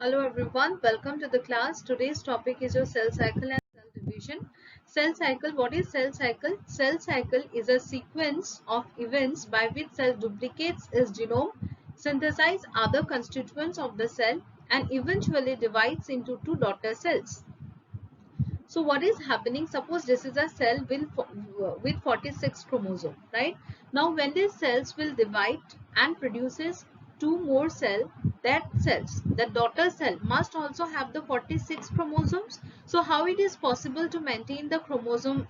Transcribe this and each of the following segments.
Hello everyone, welcome to the class. Today's topic is your cell cycle and cell division. Cell cycle, what is cell cycle? Cell cycle is a sequence of events by which cell duplicates its genome, synthesizes other constituents of the cell and eventually divides into two daughter cells. So what is happening? Suppose this is a cell with 46 chromosome, right? Now when these cells will divide and produces two more cell, that daughter cell must also have the 46 chromosomes. So how it is possible to maintain the chromosome?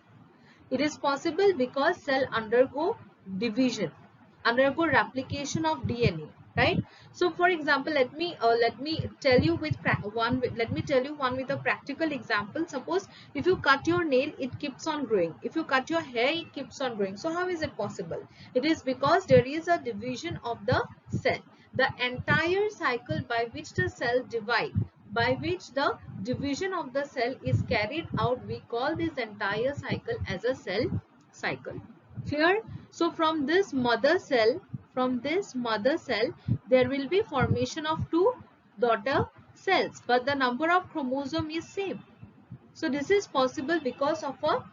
It is possible because cell undergo division, undergo replication of DNA, right? So for example, let me tell you one with a practical example. Suppose if you cut your nail, it keeps on growing. If you cut your hair, it keeps on growing. So how is it possible? It is because there is a division of the cell. The entire cycle by which the cell divide, by which the division of the cell is carried out, we call this entire cycle as a cell cycle. Clear? So from this mother cell, there will be formation of two daughter cells, but the number of chromosome is same. So this is possible because of a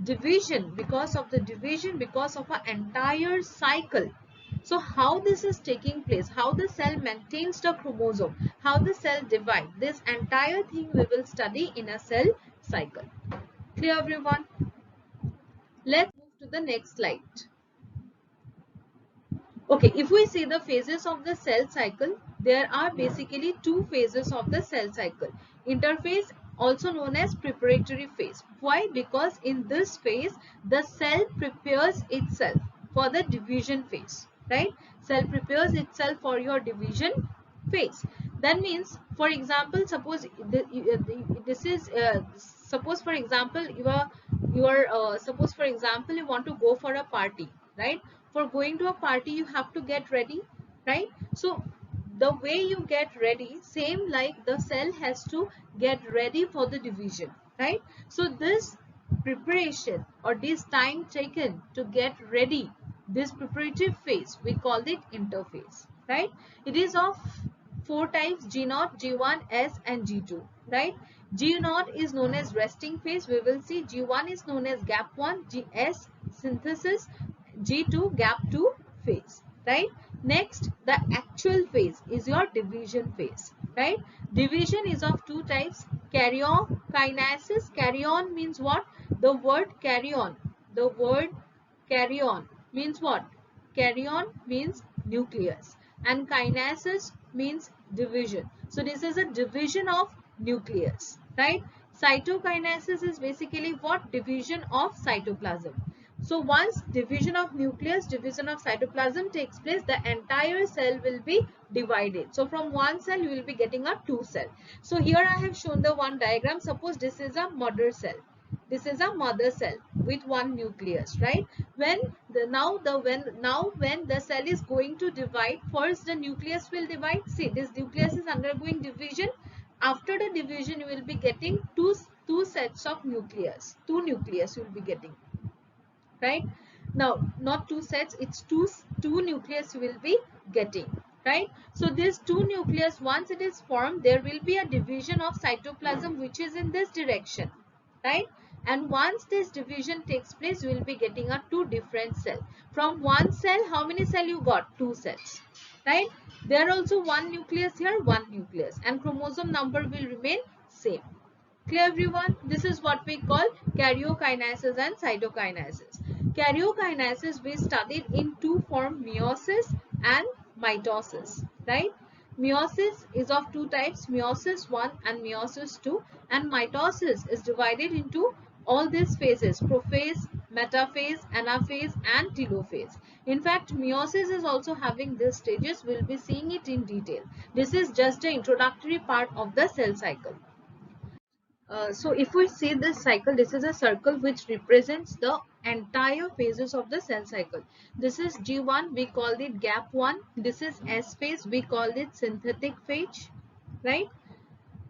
division, because of an entire cycle. So how this is taking place, how the cell maintains the chromosome, how the cell divides, this entire thing we will study in a cell cycle. Clear everyone? Let's move to the next slide. Okay, if we see the phases of the cell cycle, there are basically two phases of the cell cycle. Interphase, also known as preparatory phase. Why? Because in this phase, the cell prepares itself for the division phase, right? Cell prepares itself for your division phase. That means, for example, suppose suppose for example suppose for example you want to go for a party, right? For going to a party, you have to get ready, right? So the way you get ready, same like the cell has to get ready for the division, right? So this preparation or this time taken to get ready, this preparative phase, we call it interphase, right? It is of four types: G0, G1, S and G2, right? G0 is known as resting phase, we will see. G1 is known as gap 1, GS synthesis, G2 gap 2 phase, right? Next, the actual phase is your division phase, right? Division is of two types: karyon kinases. Karyon means what? The word karyon. The word karyon means what? Karyon means nucleus and kinases means division. So this is a division of nucleus, right? Cytokinesis is basically what? Division of cytoplasm. So once division of nucleus, division of cytoplasm takes place, the entire cell will be divided. So from one cell you will be getting a two cell. So here I have shown the one diagram. Suppose this is a mother cell. This is a mother cell with one nucleus, right? When the cell is going to divide, first the nucleus will divide. See, this nucleus is undergoing division. After the division, you will be getting two sets of nucleus. Two nucleus you will be getting, right? Now not two sets, it's two nucleus you will be getting, right? So this two nucleus, once it is formed, there will be a division of cytoplasm which is in this direction, right? And once this division takes place, you will be getting a two different cell. From one cell, how many cell you got? Two cells, right? There also one nucleus here, one nucleus, and chromosome number will remain same. Clear everyone? This is what we call karyokinesis and cytokinesis. Karyokinesis we studied in two forms: meiosis and mitosis, right? Meiosis is of two types: meiosis 1 and meiosis 2, and mitosis is divided into all these phases: prophase, metaphase, anaphase and telophase. In fact, meiosis is also having these stages. We'll be seeing it in detail. This is just the introductory part of the cell cycle. So if we see this cycle, this is a circle which represents the entire phases of the cell cycle. This is G1, we call it gap 1. This is S phase, we call it synthetic phase, right?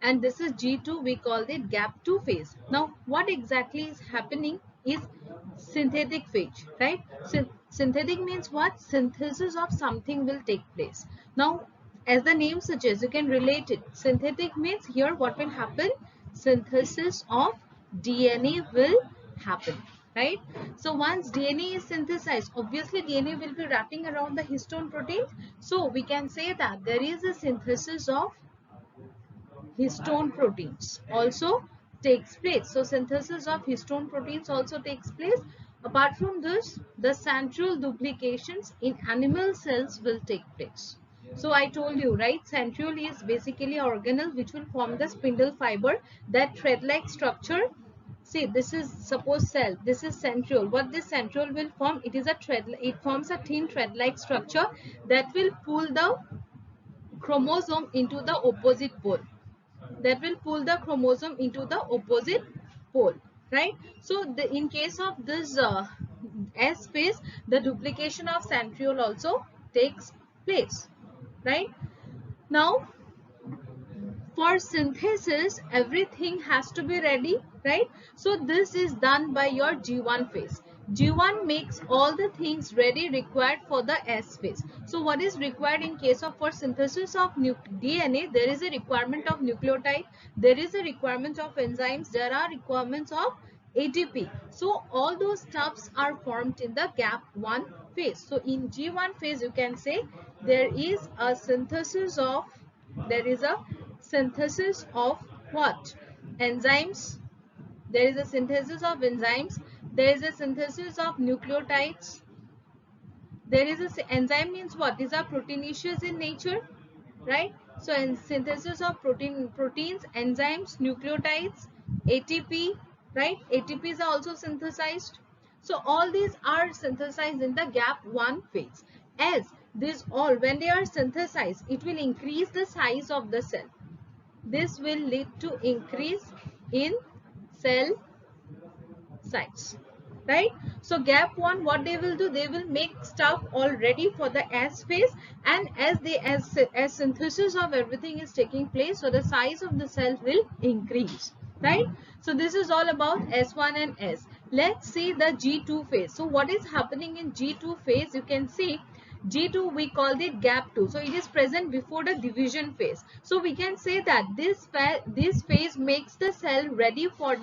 And this is G2, we call it gap 2 phase. Now what exactly is happening is synthetic phase, right? Synthetic means what? Synthesis of something will take place. Now As the name suggests, you can relate it. Synthetic means here what will happen? Synthesis of DNA will happen, right? So once DNA is synthesized, obviously DNA will be wrapping around the histone protein. So we can say that there is a synthesis of histone proteins also takes place. So synthesis of histone proteins also takes place. Apart from this, the central duplications in animal cells will take place. So I told you, right, centriole is basically an organelle which will form the spindle fiber, that thread-like structure. See, this is suppose cell, this is centriole. What this centriole will form? It is a thread, it forms a thin thread-like structure that will pull the chromosome into the opposite pole. That will pull the chromosome into the opposite pole, right? So in case of this S phase, the duplication of centriole also takes place, right? Now for synthesis, everything has to be ready, right? So this is done by your G1 phase. G1 makes all the things ready required for the S phase. So what is required in case of for synthesis of DNA? There is a requirement of nucleotide, there is a requirement of enzymes, there are requirements of ATP. So all those stuffs are formed in the GAP1 phase. So in G1 phase, you can say there is a synthesis of what? Enzymes. There is a synthesis of enzymes. There is a synthesis of nucleotides. There is a enzyme means what? These are proteinaceous in nature, right? So in synthesis of proteins, enzymes, nucleotides, ATP, right? ATPs are also synthesized. So all these are synthesized in the GAP1 phase. As these all, when they are synthesized, it will increase the size of the cell. This will lead to increase in cell size, right? So GAP1, what they will do, they will make stuff all ready for the S phase, and as synthesis of everything is taking place, so the size of the cell will increase, right? So this is all about S1 and S. Let's see the G2 phase. So what is happening in G2 phase? You can see G2, we called it GAP2. So it is present before the division phase. So we can say that this phase makes the cell ready for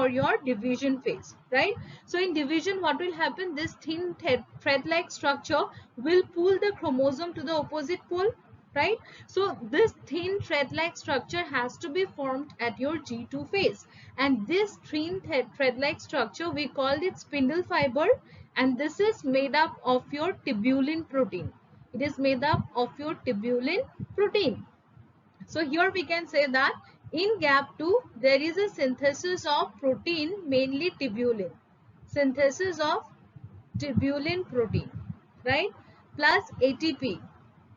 your division phase, right? So in division, what will happen? This thin thread-like structure will pull the chromosome to the opposite pole, right? So this thin thread-like structure has to be formed at your G2 phase, and this thin thread-like structure, we called it spindle fiber, and this is made up of your tubulin protein. It is made up of your tubulin protein. So here we can say that in GAP2 there is a synthesis of protein, mainly tubulin. Synthesis of tubulin protein, right? Plus ATP.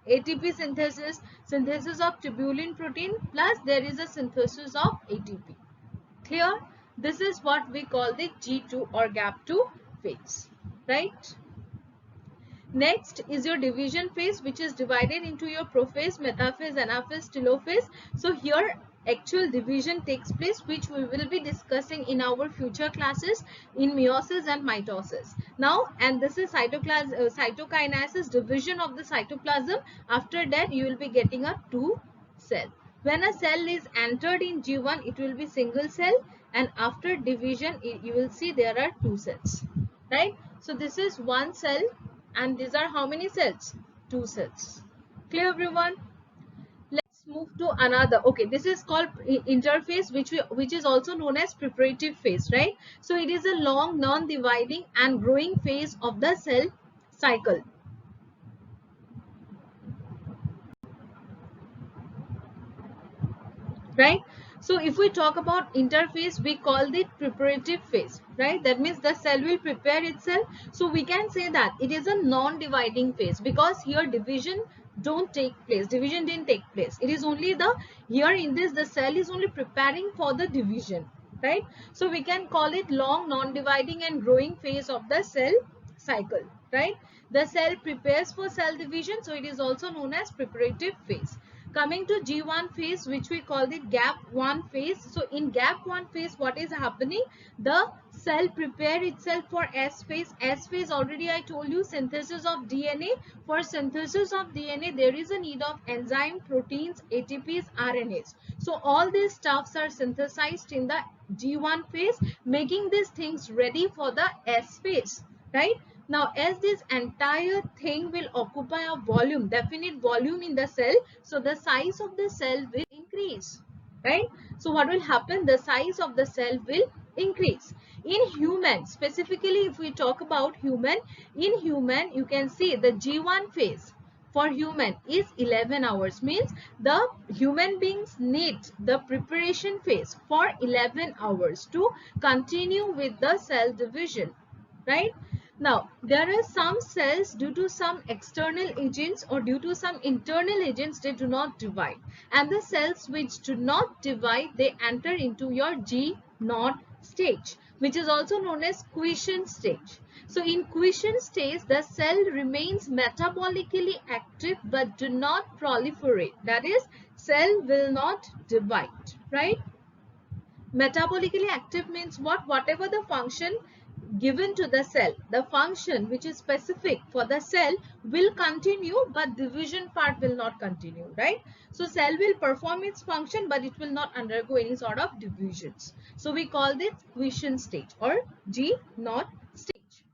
ATP synthesis of tubulin protein, plus there is a synthesis of ATP. Clear? This is what we call the G2 or GAP2 phase, right? Next is your division phase, which is divided into your prophase, metaphase, anaphase, telophase. So here actual division takes place, which we will be discussing in our future classes in meiosis and mitosis. Now, and this is cytokinesis, division of the cytoplasm. After that, you will be getting a 2 cell. When a cell is entered in G1, it will be single cell, and after division, you will see there are 2 cells, right? So this is 1 cell, and these are how many cells? 2 cells. Clear, everyone? Let's move to another. Okay, this is called interphase, which is also known as preparative phase, right? So it is a long non-dividing and growing phase of the cell cycle. Right? So if we talk about interphase, we call it preparative phase, right? That means the cell will prepare itself. So we can say that it is a non-dividing phase, because here division don't take place. Division didn't take place. It is only here in this, the cell is only preparing for the division, right? So we can call it long non-dividing and growing phase of the cell cycle, right? The cell prepares for cell division, so it is also known as preparative phase. Coming to G1 phase, which we call the gap 1 phase. So in gap 1 phase, what is happening? The cell prepare itself for S phase. S phase, already I told you, synthesis of DNA. For synthesis of DNA, there is a need of enzyme, proteins, ATPs, RNAs. So all these stuffs are synthesized in the G1 phase, making these things ready for the S phase, right? Now, as this entire thing will occupy a volume, definite volume in the cell, so the size of the cell will increase, right? So what will happen? The size of the cell will increase. In human, specifically if we talk about human, in human you can see the G1 phase for human is 11 hours, means the human beings need the preparation phase for 11 hours to continue with the cell division, right? Now, there are some cells, due to some external agents or due to some internal agents, they do not divide. And the cells which do not divide, they enter into your G0 stage, which is also known as quiescent stage. So, in quiescent stage, the cell remains metabolically active but do not proliferate. That is, cell will not divide, right? Metabolically active means what? Whatever the function given to the cell, the function which is specific for the cell will continue, but division part will not continue, right? So cell will perform its function, but it will not undergo any sort of divisions. So we call this quiescent stage or G0 stage.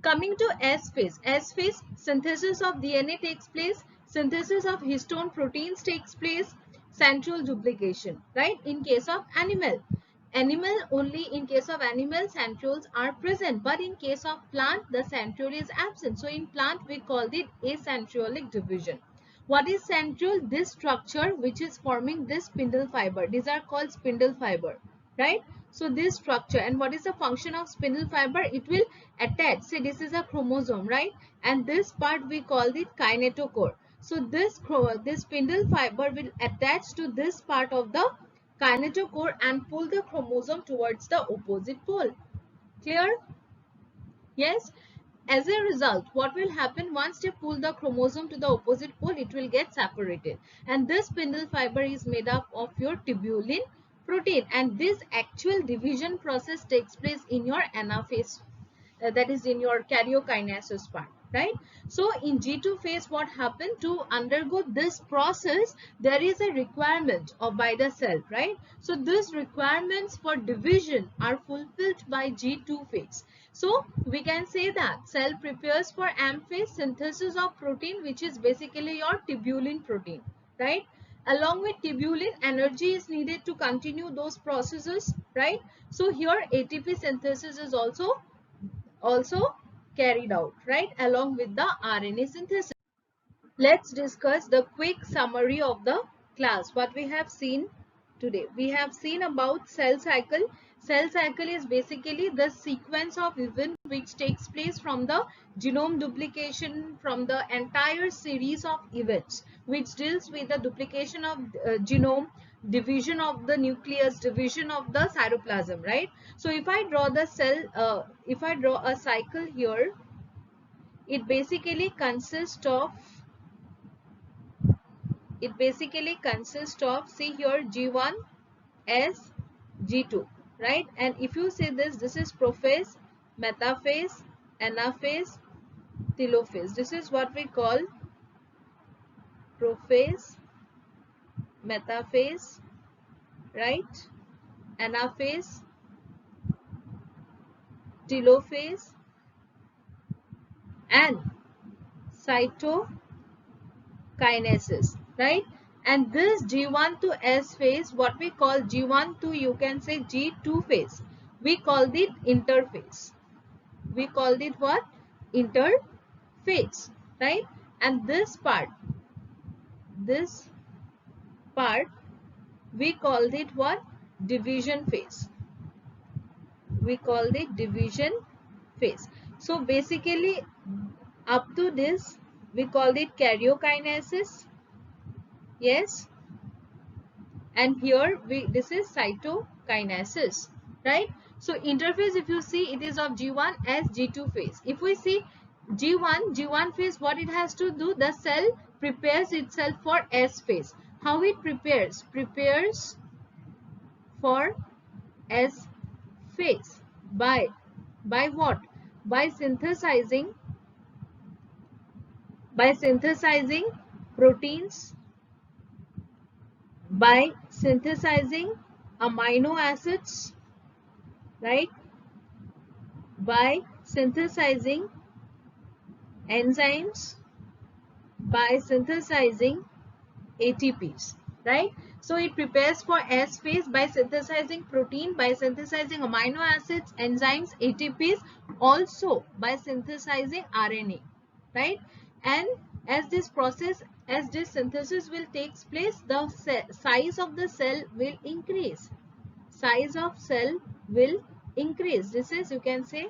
Coming to S phase. S phase, synthesis of DNA takes place, synthesis of histone proteins takes place, centriole duplication, right? In case of animal. Animal, only in case of animal centrioles are present, but in case of plant the centriole is absent. So in plant we call it acentriolic division. What is centriole? This structure which is forming this spindle fiber. These are called spindle fiber, right? So this structure, and what is the function of spindle fiber? It will attach. Say this is a chromosome, right? And this part we call it kinetochore. So this spindle fiber will attach to this part of the kinetochore and pull the chromosome towards the opposite pole. Clear? Yes. As a result, what will happen? Once they pull the chromosome to the opposite pole, it will get separated. And this spindle fiber is made up of your tubulin protein. And this actual division process takes place in your anaphase, that is in your karyokinesis part, right? So in G2 phase, what happened? To undergo this process, there is a requirement of by the cell, right? So these requirements for division are fulfilled by G2 phase. So we can say that cell prepares for M phase, synthesis of protein, which is basically your tubulin protein, right? Along with tubulin, energy is needed to continue those processes, right? So here ATP synthesis is also carried out, right, along with the RNA synthesis. Let's discuss the quick summary of the class. What we have seen today, we have seen about cell cycle. Cell cycle is basically the sequence of events which takes place from the genome duplication, from the entire series of events which deals with the duplication of genome, division of the nucleus, division of the cytoplasm, right? So if I draw the cell, if I draw a cycle here, it basically consists of see here G1, S, G2, right? And if you say this is prophase, metaphase, anaphase, telophase. This is what we call prophase, metaphase, right? Anaphase, telophase, and cytokinesis, right? And this G1 to S phase, what we call G1 to, you can say G2 phase, we call it interphase. We call it what? Interphase, right? And this part, we called it what? Division phase. We called it division phase. So basically up to this we called it karyokinesis. Yes. And here this is cytokinesis, right? So interphase, if you see, it is of G1 as G2 phase. If we see G1 phase, what it has to do, the cell prepares itself for S phase. How it prepares? Prepares for S phase by what? By synthesizing proteins, by synthesizing amino acids, right? By synthesizing enzymes, by synthesizing ATPs, right? So it prepares for S phase by synthesizing protein, by synthesizing amino acids, enzymes, ATPs, also by synthesizing RNA, right? And as this synthesis will take place, the size of the cell will increase. Size of cell will increase. This is, you can say,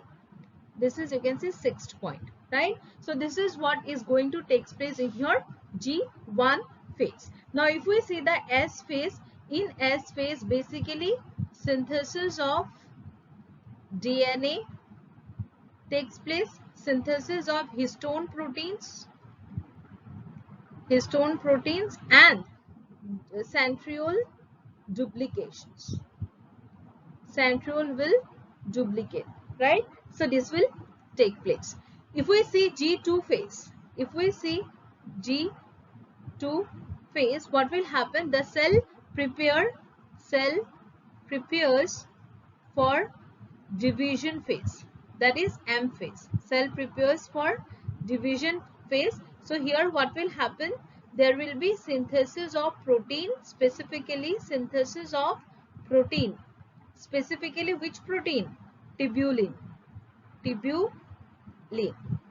sixth point, right? So this is what is going to take place in your G1 phase. Now if we see the S phase, in S phase basically synthesis of DNA takes place, synthesis of histone proteins and centriole duplications. Centriole will duplicate, right? So this will take place. If we see G2 phase, what will happen? The cell prepares for division phase, that is M phase. Cell prepares for division phase. So here what will happen? There will be synthesis of protein, specifically synthesis of protein. Specifically which protein? Tubulin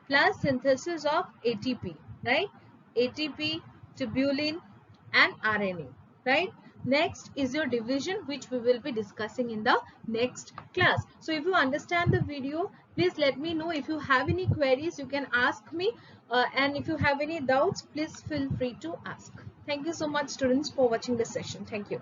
plus synthesis of ATP, right? ATP, tubulin and RNA, right? Next is your division, which we will be discussing in the next class. So if you understand the video, please let me know. If you have any queries, you can ask me, and if you have any doubts, please feel free to ask. Thank you so much, students, for watching this session. Thank you.